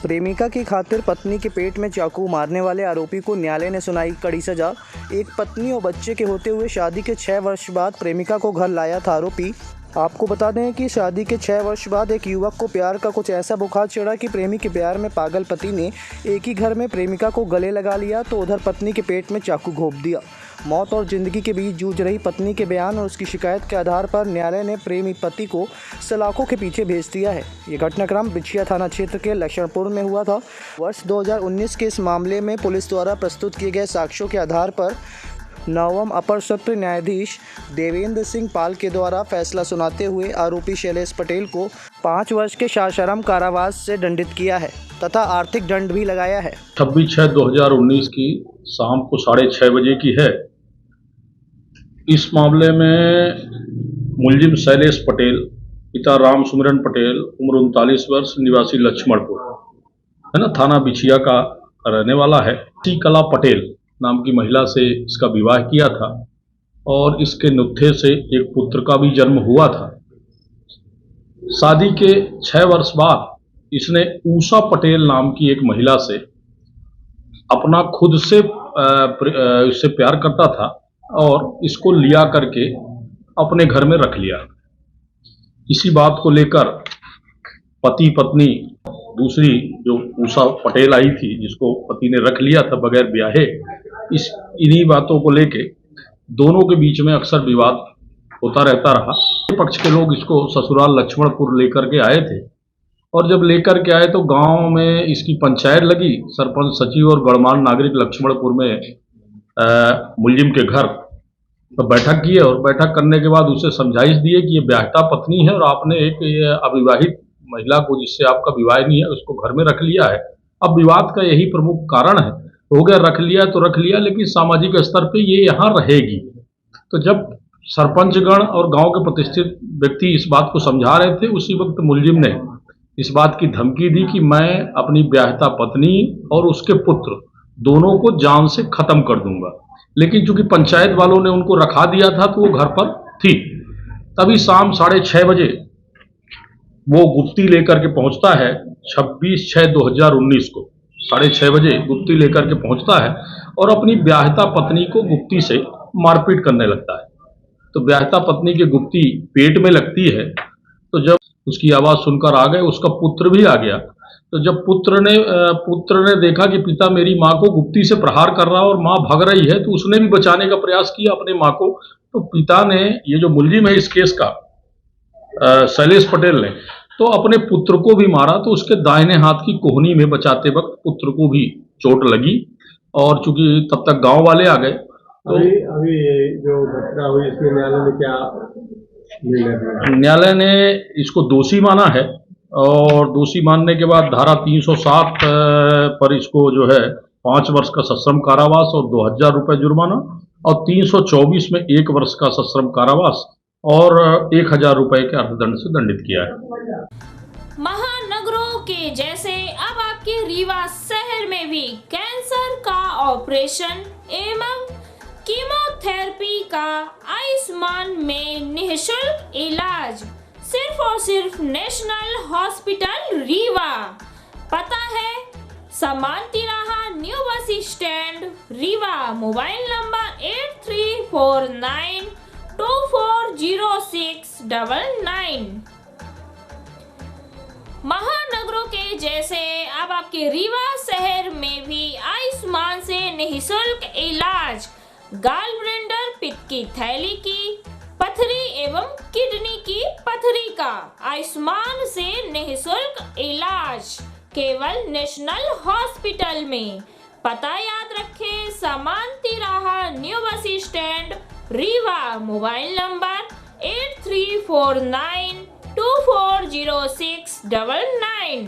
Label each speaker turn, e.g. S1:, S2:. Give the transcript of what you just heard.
S1: प्रेमिका की खातिर पत्नी के पेट में चाकू मारने वाले आरोपी को न्यायालय ने सुनाई कड़ी सजा। एक पत्नी और बच्चे के होते हुए शादी के 6 वर्ष बाद प्रेमिका को घर लाया था आरोपी। आपको बता दें कि शादी के 6 वर्ष बाद एक युवक को प्यार का कुछ ऐसा बुखार चढ़ा कि प्रेमी के प्यार में पागल पति ने एक ही घर में प्रेमिका को गले लगा लिया तो उधर पत्नी के पेट में चाकू घोंप दिया। मौत और जिंदगी के बीच जूझ रही पत्नी के बयान और उसकी शिकायत के आधार पर न्यायालय ने प्रेमी पति को सलाखों के पीछे भेज दिया है। ये घटनाक्रम बिछिया थाना क्षेत्र के लक्ष्मणपुर में हुआ था। वर्ष 2019 के इस मामले में पुलिस द्वारा प्रस्तुत किए गए साक्ष्यों के आधार पर नवम अपर सत्र न्यायाधीश देवेंद्र सिंह पाल के द्वारा फैसला सुनाते हुए आरोपी शैलेश पटेल को 5 वर्ष के सश्रम कारावास से दंडित किया है तथा आर्थिक दंड भी लगाया है।
S2: 26/6/2019 की शाम को 6:30 बजे की है। इस मामले में मुलजिम शैलेश पटेल, पिता राम सुमिरन पटेल, उम्र 39 वर्ष, निवासी लक्ष्मणपुर है ना, थाना बिछिया का रहने वाला है। कला पटेल नाम की महिला से इसका विवाह किया था और इसके नुक्थे से एक पुत्र का भी जन्म हुआ था। शादी के 6 वर्ष बाद इसने उषा पटेल नाम की एक महिला से अपना खुद से इससे प्यार करता था और इसको लिया करके अपने घर में रख लिया। इसी बात को लेकर पति पत्नी दूसरी जो उषा पटेल आई थी, जिसको पति ने रख लिया था बगैर ब्याहे, इन्हीं बातों को लेके दोनों के बीच में अक्सर विवाद होता रहता रहा। पक्ष के लोग इसको ससुराल लक्ष्मणपुर लेकर के आए थे और जब लेकर के आए तो गांव में इसकी पंचायत लगी। सरपंच, सचिव और गणमान्य नागरिक लक्ष्मणपुर में मुलजिम के घर तो बैठक की है और बैठक करने के बाद उसे समझाइश दिए कि ये ब्याहता पत्नी है और आपने एक अविवाहित महिला को, जिससे आपका विवाह नहीं है, उसको घर में रख लिया है। अब विवाद का यही प्रमुख कारण है। हो गया, रख लिया तो रख लिया, लेकिन सामाजिक स्तर पे ये यहाँ रहेगी। तो जब सरपंचगण और गांव के प्रतिष्ठित व्यक्ति इस बात को समझा रहे थे, उसी वक्त मुलजिम ने इस बात की धमकी दी कि मैं अपनी ब्याहता पत्नी और उसके पुत्र दोनों को जान से खत्म कर दूंगा। लेकिन चूंकि पंचायत वालों ने उनको रखा दिया था तो वो घर पर थी। तभी शाम 6:30 बजे वो गुप्ती लेकर के पहुंचता है। 26/6/2019 को 6:30 बजे गुप्ती लेकर के पहुंचता है और अपनी ब्याहता पत्नी को गुप्ती से मारपीट करने लगता है। तो ब्याहता पत्नी के गुप्ती पेट में लगती है। तो जब उसकी आवाज़ सुनकर आ गए, उसका पुत्र भी आ गया। तो जब पुत्र ने देखा कि पिता मेरी माँ को गुप्ती से प्रहार कर रहा है और माँ भाग रही है, तो उसने भी बचाने का प्रयास किया अपने माँ को। तो पिता ने, ये जो मुलजिम है इस केस का, शैलेश पटेल ने, तो अपने पुत्र को भी मारा। तो उसके दाहिने हाथ की कोहनी में बचाते वक्त पुत्र को भी चोट लगी और चूंकि तब तक गांव वाले आ गए तो
S3: अभी जो घटना हुई इसमें न्यायालय ने क्या निर्णय?
S2: न्यायालय ने इसको दोषी माना है और दोषी मानने के बाद धारा 307 पर इसको जो है 5 वर्ष का सश्रम कारावास और 2000 रुपये जुर्माना और 324 में 1 वर्ष का सश्रम कारावास और 1000 रुपये के अर्थदंड से दंडित किया है।
S4: महानगरों के जैसे अब आपके रीवा शहर में भी कैंसर का ऑपरेशन एवं कीमोथेरेपी का आयुष्मान में निःशुल्क इलाज सिर्फ और सिर्फ नेशनल हॉस्पिटल रीवा। पता है समान तिराहा, new bus stand, Rewa. Mobile number 8349240699। महानगरों के जैसे अब आपके रीवा शहर में भी आयुष्मान से निःशुल्क इलाज गालब्लेडर, पित्त की थैली की पथरी एवं किडनी की पथरी का आयुष्मान से निःशुल्क इलाज केवल नेशनल हॉस्पिटल में। पता याद रखें, समान तिराहा, new bus stand, Rewa. Mobile number 8349240699।